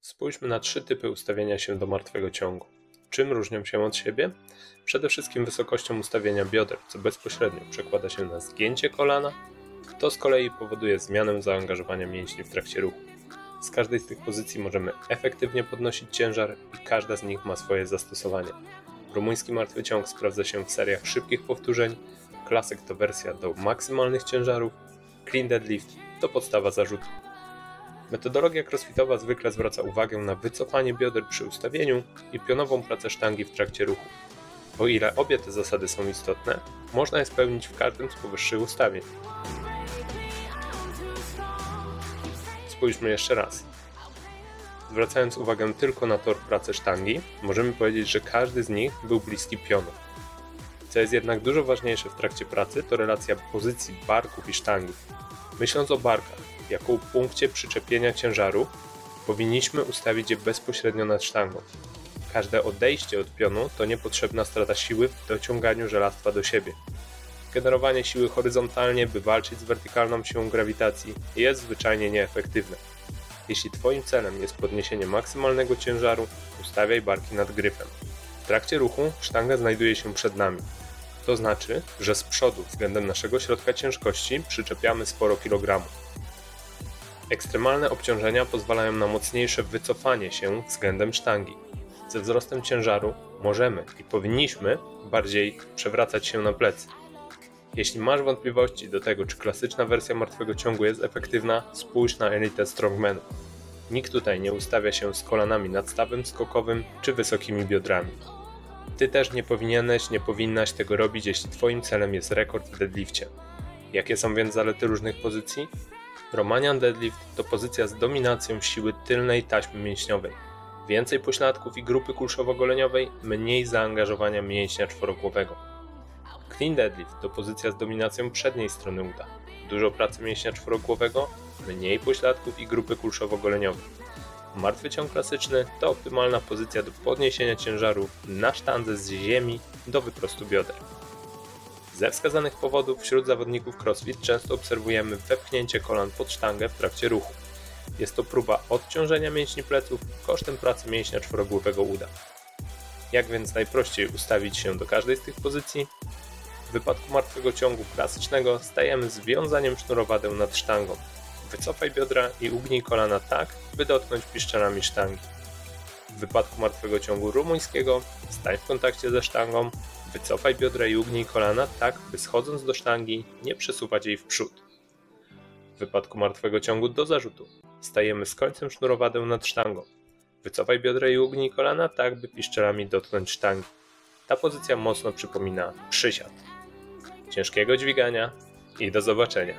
Spójrzmy na 3 typy ustawienia się do martwego ciągu. Czym różnią się od siebie? Przede wszystkim wysokością ustawienia bioder, co bezpośrednio przekłada się na zgięcie kolana, to z kolei powoduje zmianę zaangażowania mięśni w trakcie ruchu. Z każdej z tych pozycji możemy efektywnie podnosić ciężar i każda z nich ma swoje zastosowanie. Rumuński martwy ciąg sprawdza się w seriach szybkich powtórzeń, klasyk to wersja do maksymalnych ciężarów, clean deadlift to podstawa zarzutu. Metodologia crossfitowa zwykle zwraca uwagę na wycofanie bioder przy ustawieniu i pionową pracę sztangi w trakcie ruchu. O ile obie te zasady są istotne, można je spełnić w każdym z powyższych ustawień. Spójrzmy jeszcze raz. Zwracając uwagę tylko na tor pracy sztangi, możemy powiedzieć, że każdy z nich był bliski pionu. Co jest jednak dużo ważniejsze w trakcie pracy, to relacja pozycji barków i sztangi. Myśląc o barkach, jako punkcie przyczepienia ciężaru, powinniśmy ustawić je bezpośrednio nad sztangą. Każde odejście od pionu to niepotrzebna strata siły w dociąganiu żelastwa do siebie. Generowanie siły horyzontalnie, by walczyć z wertykalną siłą grawitacji, jest zwyczajnie nieefektywne. Jeśli Twoim celem jest podniesienie maksymalnego ciężaru, ustawiaj barki nad gryfem. W trakcie ruchu sztanga znajduje się przed nami. To znaczy, że z przodu względem naszego środka ciężkości przyczepiamy sporo kilogramów. Ekstremalne obciążenia pozwalają na mocniejsze wycofanie się względem sztangi. Ze wzrostem ciężaru możemy i powinniśmy bardziej przewracać się na plecy. Jeśli masz wątpliwości do tego, czy klasyczna wersja martwego ciągu jest efektywna, spójrz na elitę strongmanów. Nikt tutaj nie ustawia się z kolanami nad stawem skokowym czy wysokimi biodrami. Ty też nie powinnaś tego robić, jeśli Twoim celem jest rekord w deadlifcie. Jakie są więc zalety różnych pozycji? Romanian deadlift to pozycja z dominacją siły tylnej taśmy mięśniowej. Więcej pośladków i grupy kulszowo-goleniowej, mniej zaangażowania mięśnia czworogłowego. Clean deadlift to pozycja z dominacją przedniej strony uda. Dużo pracy mięśnia czworogłowego, mniej pośladków i grupy kulszowo-goleniowej. Martwy ciąg klasyczny to optymalna pozycja do podniesienia ciężaru na sztandze z ziemi do wyprostu bioder. Ze wskazanych powodów wśród zawodników crossfit często obserwujemy wepchnięcie kolan pod sztangę w trakcie ruchu. Jest to próba odciążenia mięśni pleców kosztem pracy mięśnia czworogłowego uda. Jak więc najprościej ustawić się do każdej z tych pozycji? W wypadku martwego ciągu klasycznego stajemy z wiązaniem sznurowadeł nad sztangą. Wycofaj biodra i ugnij kolana tak, by dotknąć piszczelami sztangi. W wypadku martwego ciągu rumuńskiego stań w kontakcie ze sztangą, wycofaj biodra i ugnij kolana tak, by schodząc do sztangi nie przesuwać jej w przód. W wypadku martwego ciągu do zarzutu stajemy z końcem sznurowadeł nad sztangą. Wycofaj biodra i ugnij kolana tak, by piszczelami dotknąć sztangi. Ta pozycja mocno przypomina przysiad. Ciężkiego dźwigania i do zobaczenia.